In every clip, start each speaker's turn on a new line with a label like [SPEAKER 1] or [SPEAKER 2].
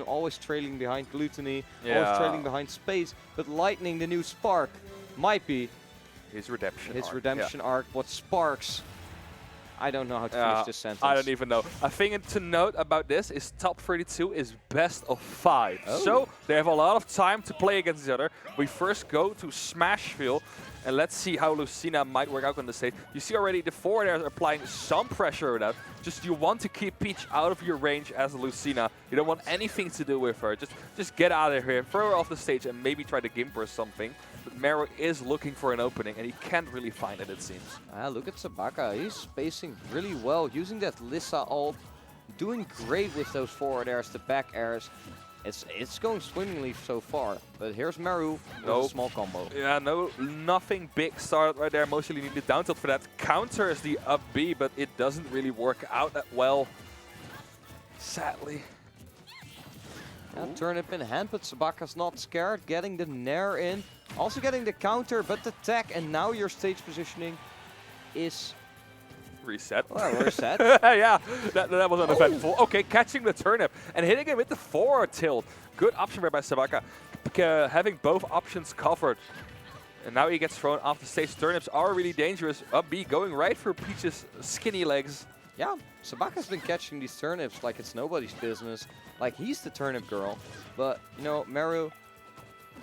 [SPEAKER 1] always trailing behind Gluttony, always trailing behind Space, but Lightning, the new Spark, might be
[SPEAKER 2] his redemption
[SPEAKER 1] arc. What sparks? I don't know how to finish this sentence.
[SPEAKER 2] I don't even know. A thing to note about this is top 32 is best of 5. So they have a lot of time to play against each other. We first go to Smashville, and let's see how Lucina might work out on the stage. You see already the forward airs are applying some pressure with that. Just you want to keep Peach out of your range as Lucina. You don't want anything to do with her. Just get out of here, throw her off the stage, and maybe try to gimp or something. But Meru is looking for an opening, and he can't really find it seems.
[SPEAKER 1] Look at Sabaca. He's spacing really well, using that Lissa ult, doing great with those forward airs, the back airs. It's going swimmingly so far, but here's Meru with a small combo.
[SPEAKER 2] Yeah, nothing big started right there. Mostly needed down tilt for that. Counters the up B, but it doesn't really work out that well, sadly.
[SPEAKER 1] Turnip in hand, but Sabaca's not scared, getting the Nair in. Also getting the counter, but the tech, and now your stage positioning is...
[SPEAKER 2] reset.
[SPEAKER 1] Well, reset.
[SPEAKER 2] Yeah, that was uneventful. Okay, catching the turnip and hitting it with the forward tilt. Good option there by Sabaca, having both options covered. And now he gets thrown off the stage. Turnips are really dangerous. Up B going right for Peach's skinny legs.
[SPEAKER 1] Yeah, Sabaca's been catching these turnips like it's nobody's business. Like he's the turnip girl. But, you know, Meru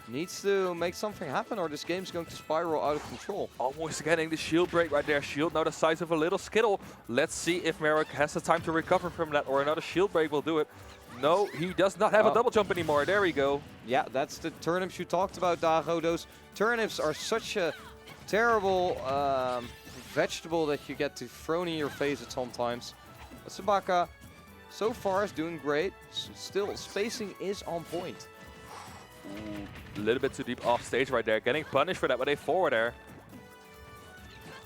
[SPEAKER 1] needs to make something happen or this game's going to spiral out of control.
[SPEAKER 2] Almost getting the shield break right there. Shield now the size of a little skittle. Let's see if Meru has the time to recover from that or another shield break will do it. No, he does not have a double jump anymore. There we go.
[SPEAKER 1] Yeah, that's the turnips you talked about, Dago. Those turnips are such a terrible vegetable that you get thrown in your face at sometimes. But Sabaca so far is doing great. Still, spacing is on point.
[SPEAKER 2] A little bit too deep off stage right there. Getting punished for that with a forward air.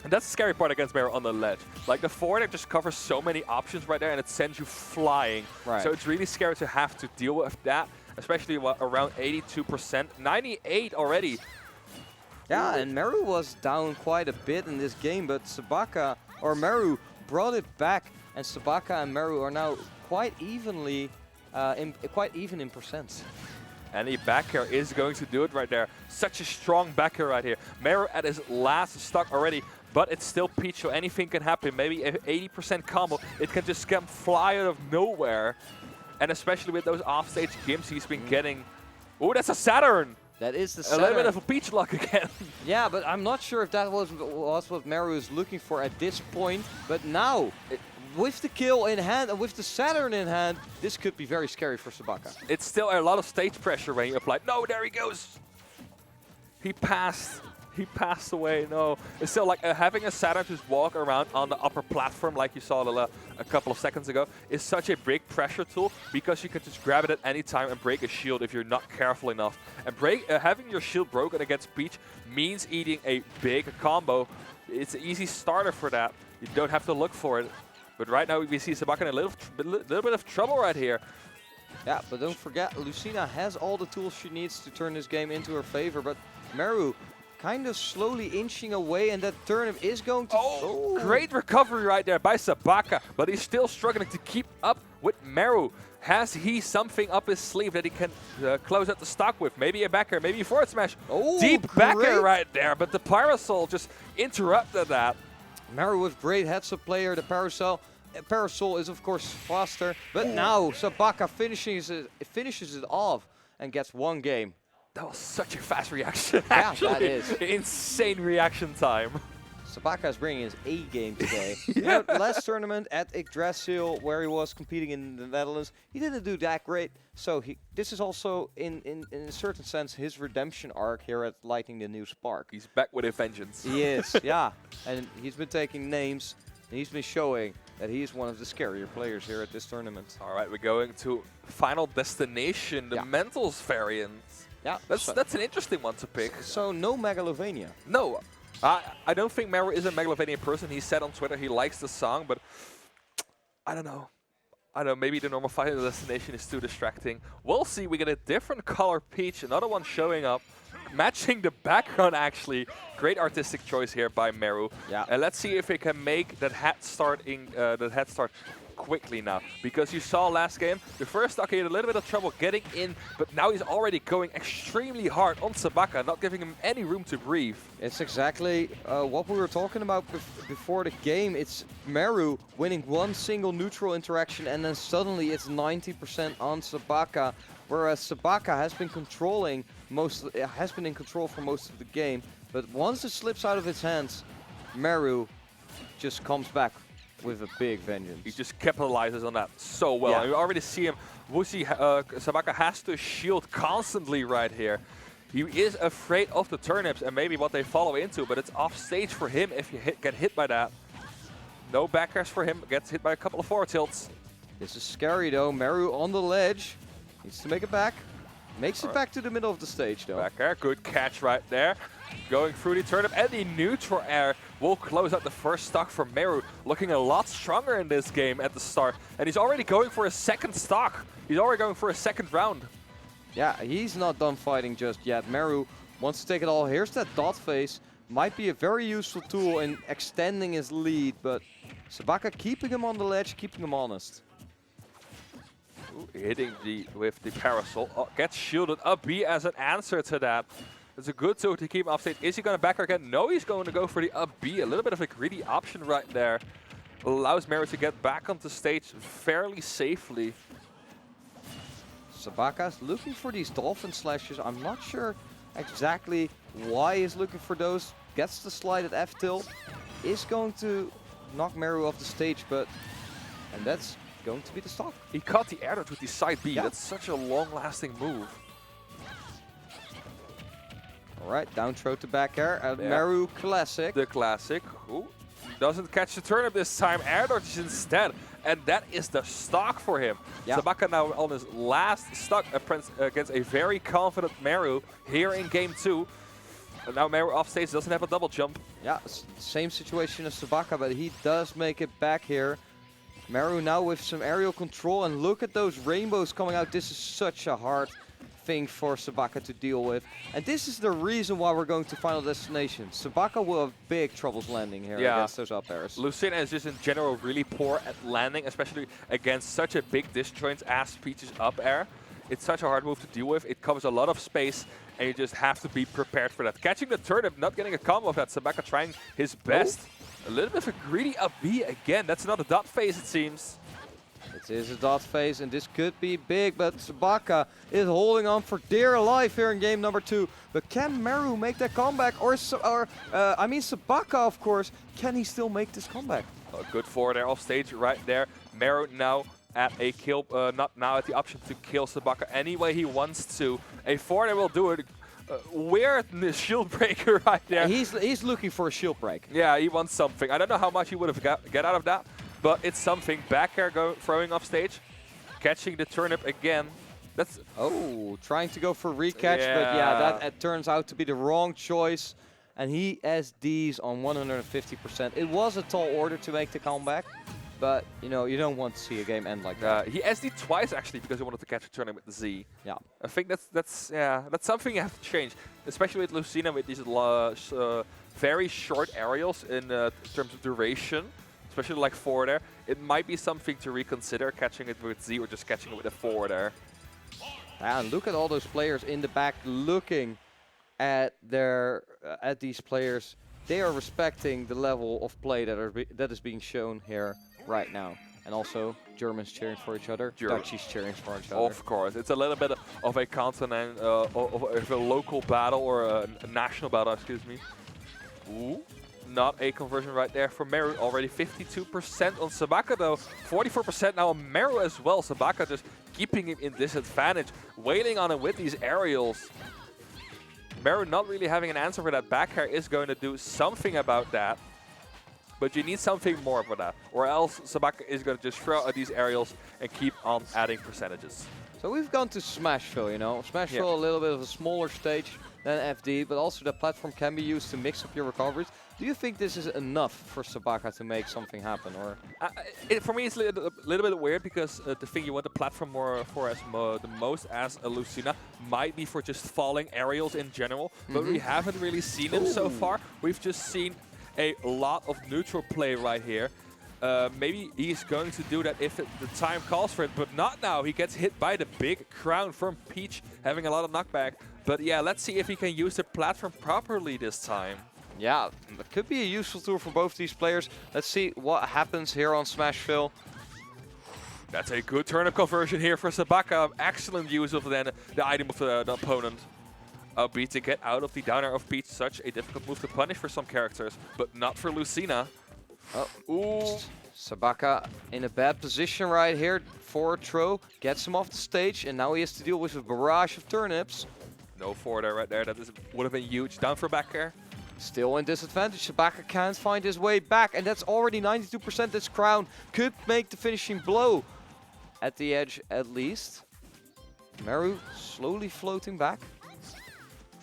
[SPEAKER 2] And that's the scary part against Meru on the ledge. Like the forward air just covers so many options right there and it sends you flying.
[SPEAKER 1] Right.
[SPEAKER 2] So it's really scary to have to deal with that, especially around 82%. 98 already.
[SPEAKER 1] Yeah, and Meru was down quite a bit in this game, but Sabaca, or Meru, brought it back, and Sabaca and Meru are now quite even in percent.
[SPEAKER 2] And the back air is going to do it right there. Such a strong back air right here. Meru at his last stock already, but it's still Peach, so anything can happen. Maybe an 80% combo. It can just come fly out of nowhere. And especially with those offstage gimps he's been getting. Oh, that's a Saturn!
[SPEAKER 1] That is the Saturn.
[SPEAKER 2] A little bit of a Peach luck again.
[SPEAKER 1] Yeah, but I'm not sure if that was what Meru is looking for at this point. But now, with the kill in hand and with the Saturn in hand, this could be very scary for Sabaca.
[SPEAKER 2] It's still a lot of stage pressure when you apply. No, there he goes. He passed. He passed away. No, it's still like having a Saturn just walk around on the upper platform like you saw a couple of seconds ago is such a big pressure tool because you can just grab it at any time and break a shield if you're not careful enough. And having your shield broken against Peach means eating a big combo. It's an easy starter for that. You don't have to look for it. But right now we see Sabaca in a little bit of trouble right here.
[SPEAKER 1] Yeah, but don't forget, Lucina has all the tools she needs to turn this game into her favor. But Meru kind of slowly inching away, and that turnip is going to...
[SPEAKER 2] Oh, great recovery right there by Sabaca, but he's still struggling to keep up with Meru. Has he something up his sleeve that he can close out the stock with? Maybe a backer, maybe a forward smash.
[SPEAKER 1] Oh,
[SPEAKER 2] deep backer right there, but the Parasol just interrupted that.
[SPEAKER 1] Meru with great heads-up player, the Parasol is of course faster, but now Sabaca finishes it off and gets one game.
[SPEAKER 2] That was such a fast reaction,
[SPEAKER 1] yeah,
[SPEAKER 2] actually.
[SPEAKER 1] that is.
[SPEAKER 2] Insane reaction time.
[SPEAKER 1] Sabaca is bringing his A game today. Yeah. Last tournament at Yggdrasil, where he was competing in the Netherlands, he didn't do that great. So this is also, in a certain sense, his redemption arc here at Lightning the New Spark.
[SPEAKER 2] He's back with a vengeance.
[SPEAKER 1] He is, yeah. And he's been taking names, and he's been showing that he's one of the scarier players here at this tournament.
[SPEAKER 2] All right, we're going to Final Destination, the Mentals variant.
[SPEAKER 1] Yeah,
[SPEAKER 2] that's an interesting one to pick.
[SPEAKER 1] So no Megalovania.
[SPEAKER 2] No, I don't think Meru is a Megalovania person. He said on Twitter he likes the song, but I don't know. Maybe the normal Final Destination is too distracting. We'll see. We get a different color Peach, another one showing up, matching the background actually. Great artistic choice here by Meru.
[SPEAKER 1] Yeah.
[SPEAKER 2] And let's see if he can make that head start quickly now. Because you saw last game, the first stock he had a little bit of trouble getting in, but now he's already going extremely hard on Sabaca, not giving him any room to breathe.
[SPEAKER 1] It's exactly what we were talking about before the game. It's Meru winning one single neutral interaction, and then suddenly it's 90% on Sabaca, whereas Sabaca has been controlling in control for most of the game. But once it slips out of his hands, Meru just comes back with a big vengeance.
[SPEAKER 2] He just capitalizes on that so well.
[SPEAKER 1] Yeah.
[SPEAKER 2] You already see him. Sabaca has to shield constantly right here. He is afraid of the turnips and maybe what they follow into, but it's off stage for him if you get hit by that. No back airs for him. Gets hit by a couple of forward tilts.
[SPEAKER 1] This is scary though. Meru on the ledge. Needs to make it back. Makes it back to the middle of the stage though.
[SPEAKER 2] Back air, good catch right there. Going through the turnip and the neutral air will close out the first stock for Meru. Looking a lot stronger in this game at the start. And he's already going for a second stock. He's already going for a second round.
[SPEAKER 1] Yeah, he's not done fighting just yet. Meru wants to take it all. Here's that dot phase. Might be a very useful tool in extending his lead, but Sabaca keeping him on the ledge, keeping him honest.
[SPEAKER 2] Ooh, hitting with the parasol. Oh, gets shielded up B as an answer to that. It's a good tool to keep him off stage. Is he going to back her again? No, he's going to go for the up B. A little bit of a greedy option right there. Allows Meru to get back onto stage fairly safely.
[SPEAKER 1] Sabaca's looking for these dolphin slashes. I'm not sure exactly why he's looking for those. Gets the slide at F tilt. Is going to knock Meru off the stage, and that's going to be the stock.
[SPEAKER 2] He caught the air dodge with the side B.
[SPEAKER 1] Yeah.
[SPEAKER 2] That's such a long-lasting move.
[SPEAKER 1] All right, down throw to back air. Meru classic.
[SPEAKER 2] The classic. Ooh, doesn't catch the turnip this time. Air dodges instead. And that is the stock for him.
[SPEAKER 1] Yeah.
[SPEAKER 2] Sabaca now on his last stock against a very confident Meru here in game 2. And now Meru off stage doesn't have a double jump.
[SPEAKER 1] Yeah, same situation as Sabaca, but he does make it back here. Meru now with some aerial control, and look at those rainbows coming out. This is such a hard thing for Sabaca to deal with. And this is the reason why we're going to Final Destination. Sabaca will have big troubles landing here against those up airs.
[SPEAKER 2] Lucina is just in general really poor at landing, especially against such a big disjoint as Peach's up air. It's such a hard move to deal with. It covers a lot of space, and you just have to be prepared for that. Catching the turnip, not getting a combo of that. Sabaca trying his best. A little bit of a greedy up B again. That's another dot phase, it seems.
[SPEAKER 1] It is a dot phase, and this could be big, but Sabaca is holding on for dear life here in game number 2. But can Meru make that comeback? I mean Sabaca, of course. Can he still make this comeback?
[SPEAKER 2] Oh, good forward air off stage right there. Meru now at a kill, not now at the option to kill Sabaca any way he wants to. A forward air will do it. Weird shield breaker right there.
[SPEAKER 1] He's looking for a shield break.
[SPEAKER 2] Yeah, he wants something. I don't know how much he would have get out of that, but it's something. Back air throwing off stage, catching the turnip again. That's
[SPEAKER 1] trying to go for recatch, but yeah, that turns out to be the wrong choice. And he SDs on 150%. It was a tall order to make the comeback, but you know, you don't want to see a game end like that.
[SPEAKER 2] He SD'd twice actually because he wanted to catch a turnip with the Z.
[SPEAKER 1] Yeah,
[SPEAKER 2] I think that's something you have to change, especially with Lucina with these very short aerials in terms of duration, especially like forward air. It might be something to reconsider, catching it with Z or just catching it with a forward air.
[SPEAKER 1] And look at all those players in the back looking at these players. They are respecting the level of play that is being shown here right now. And also Germans cheering for each other, Dutchies cheering for each other.
[SPEAKER 2] Of course, it's a little bit of a continent, of a local battle or a national battle, excuse me. Ooh, not a conversion right there for Meru. Already 52% on Sabaca though, 44% now on Meru as well. Sabaca just keeping him in disadvantage, wailing on him with these aerials. Meru not really having an answer for that. Back air is going to do something about that. But you need something more for that. Or else Sabaca is going to just throw out these aerials and keep on adding percentages.
[SPEAKER 1] So we've gone to Smashville, you know. Smashville, a little bit of a smaller stage than FD, but also the platform can be used to mix up your recoveries. Do you think this is enough for Sabaca to make something happen? Or
[SPEAKER 2] for me, it's a little bit weird because the thing you want the platform more for the most as a Lucina might be for just falling aerials in general, but we haven't really seen him so far. We've just seen a lot of neutral play right here. Maybe he's going to do that if the time calls for it, but not now. He gets hit by the big crown from Peach, having a lot of knockback. But yeah, let's see if he can use the platform properly this time.
[SPEAKER 1] Yeah, it could be a useful tool for both these players. Let's see what happens here on Smashville.
[SPEAKER 2] That's a good turnip conversion here for Sabaca. Excellent use of then the item of the opponent. B to get out of the downer of Peach. Such a difficult move to punish for some characters, but not for Lucina.
[SPEAKER 1] Oh,
[SPEAKER 2] ooh.
[SPEAKER 1] Sabaca in a bad position right here. Forward throw, gets him off the stage, and now he has to deal with a barrage of turnips.
[SPEAKER 2] No forward air right there. That would have been huge. Down for back air.
[SPEAKER 1] Still in disadvantage. Sabaca can't find his way back, and that's already 92%. This crown could make the finishing blow. At the edge, at least. Meru slowly floating back.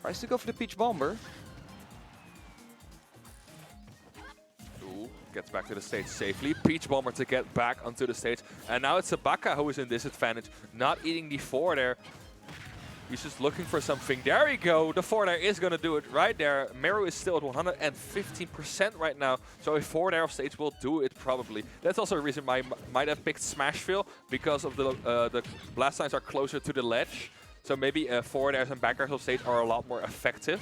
[SPEAKER 1] Tries to go for the Peach Bomber.
[SPEAKER 2] Ooh, gets back to the stage safely. Peach Bomber to get back onto the stage. And now it's Sabaca who is in disadvantage. Not eating the forward air. He's just looking for something. There we go. The forward air is going to do it right there. Meru is still at 115% right now. So a forward air off stage will do it probably. That's also a reason why I might have picked Smashville, because of the blast lines are closer to the ledge. So maybe forward airs and back airs off stage are a lot more effective.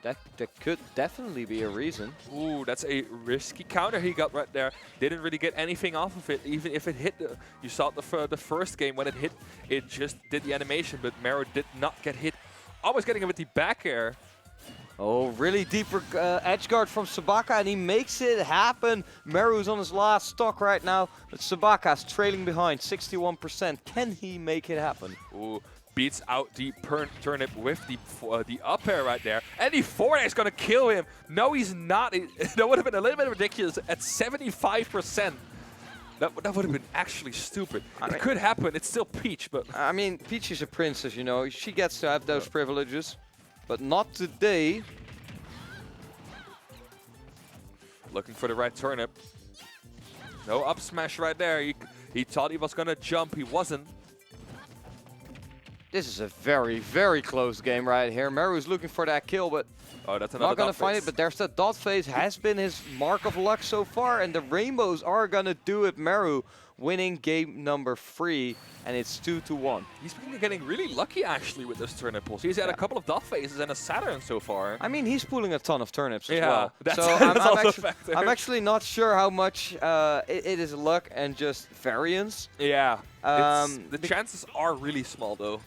[SPEAKER 1] That could definitely be a reason.
[SPEAKER 2] Ooh, that's a risky counter he got right there. Didn't really get anything off of it. Even if it hit, you saw the first game when it hit, it just did the animation, but Meru did not get hit. Almost getting him with the back air.
[SPEAKER 1] Oh, really deep edge guard from Sabaca, and he makes it happen. Meru's on his last stock right now, but Sabaca's trailing behind, 61%. Can he make it happen?
[SPEAKER 2] Ooh. Beats out the turnip with the up air right there. And the forward air is going to kill him. No, he's not. That would have been a little bit ridiculous at 75%. That would have been actually stupid. It could happen. It's still Peach, but...
[SPEAKER 1] I mean, Peach is a princess, you know. She gets to have those privileges, but not today.
[SPEAKER 2] Looking for the right turnip. No up smash right there. He thought he was going to jump. He wasn't.
[SPEAKER 1] This is a very, very close game right here. Meru's looking for that kill, but
[SPEAKER 2] that's
[SPEAKER 1] not going to find it. But there's that dot phase, has been his mark of luck so far, and the rainbows are going to do it. Meru winning game number 3, and it's 2-1.
[SPEAKER 2] He's been getting really lucky, actually, with those turnip pulls. He's had a couple of dot phases and a Saturn so far.
[SPEAKER 1] I mean, he's pulling a ton of turnips as
[SPEAKER 2] well.
[SPEAKER 1] So I'm actually not sure how much it is luck and just variance.
[SPEAKER 2] Yeah. The chances are really small, though.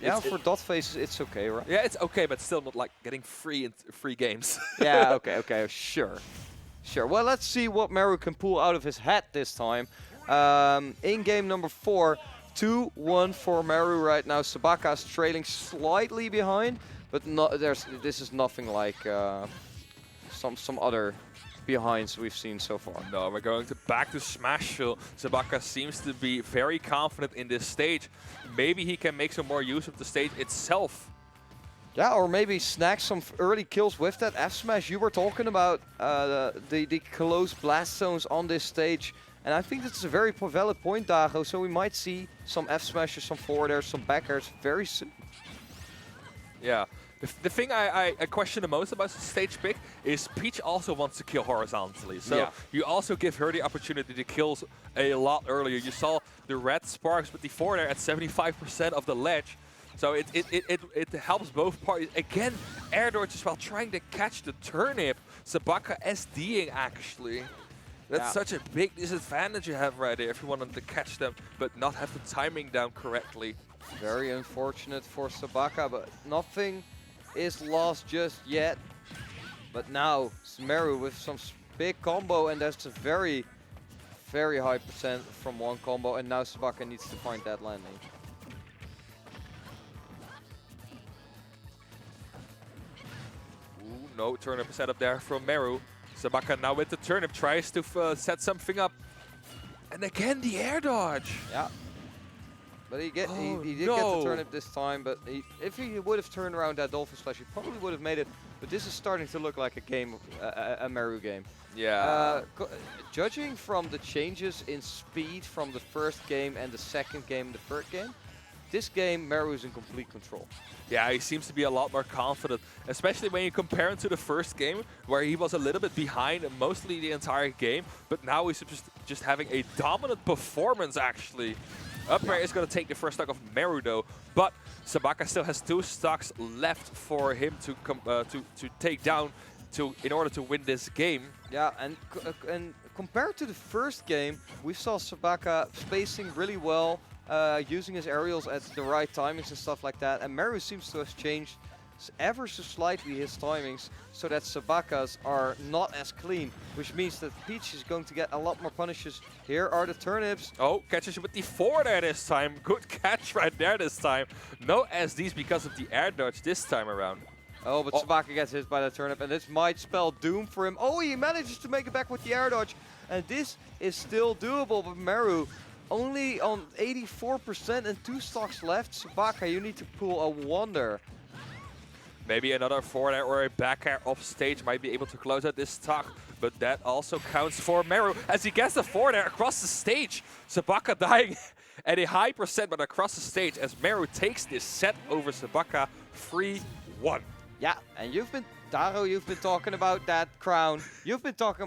[SPEAKER 1] Yeah, for dot phases, it's okay, right?
[SPEAKER 2] Yeah, it's okay, but still not like getting free games.
[SPEAKER 1] Yeah, okay, sure. Well, let's see what Meru can pull out of his hat this time. In game number 4, 2-1 for Meru right now. Sabaca's trailing slightly behind, but this is nothing like some other behinds we've seen so far.
[SPEAKER 2] No, we're going back to Smashville. Sabaca seems to be very confident in this stage. Maybe he can make some more use of the stage itself.
[SPEAKER 1] Yeah, or maybe snag some early kills with that F-Smash. You were talking about the close blast zones on this stage. And I think that's a very valid point, Dago. So we might see some F-Smashes, some forward airs, some back airs very soon.
[SPEAKER 2] Yeah. The thing I question the most about the stage pick is Peach also wants to kill horizontally. So you also give her the opportunity to kill a lot earlier. You saw the red sparks with the forward air at 75% of the ledge. So it helps both parties. Again, air dodges while trying to catch the turnip. Sabaca SDing actually. That's such a big disadvantage you have right there if you wanted to catch them, but not have the timing down correctly.
[SPEAKER 1] Very unfortunate for Sabaca, but nothing is lost just yet. But now Meru with some big combo, and that's a very, very high percent from one combo, and now Sabaca needs to find that landing.
[SPEAKER 2] Ooh, no turnip setup there from Meru. Sabaca now with the turnip tries to set something up. And again the air dodge.
[SPEAKER 1] Yeah. But he did get the turnip this time, but if he would have turned around that Dolphin Slash, he probably would have made it. But this is starting to look like a game, a Meru game.
[SPEAKER 2] Yeah.
[SPEAKER 1] Judging from the changes in speed from the first game and the second game and the third game, this game, Meru is in complete control.
[SPEAKER 2] Yeah, he seems to be a lot more confident, especially when you compare him to the first game, where he was a little bit behind mostly the entire game, but now he's just having a dominant performance, actually. Up air is going to take the first stock of Meru, though, but Sabaca still has 2 stocks left for him to take down in order to win this game.
[SPEAKER 1] Yeah, and compared to the first game, we saw Sabaca spacing really well, using his aerials at the right timings and stuff like that. And Meru seems to have changed ever so slightly his timings so that Sabaca's are not as clean, which means that Peach is going to get a lot more punishes. Here are the turnips.
[SPEAKER 2] Oh, catches you with the 4 there this time. Good catch right there this time. No SDs because of the air dodge this time around.
[SPEAKER 1] Oh, but Sabaca gets hit by the turnip, and this might spell doom for him. Oh, he manages to make it back with the air dodge, and this is still doable, but Meru only on 84% and 2 stocks left. Sabaca, you need to pull a wonder.
[SPEAKER 2] Maybe another forward air or a back air off stage might be able to close out this stock, but that also counts for Meru as he gets the forward air across the stage. Sabaca dying at a high percent, but across the stage as Meru takes this set over Sabaca 3-1.
[SPEAKER 1] Yeah, and Daro, you've been talking about that crown. You've been talking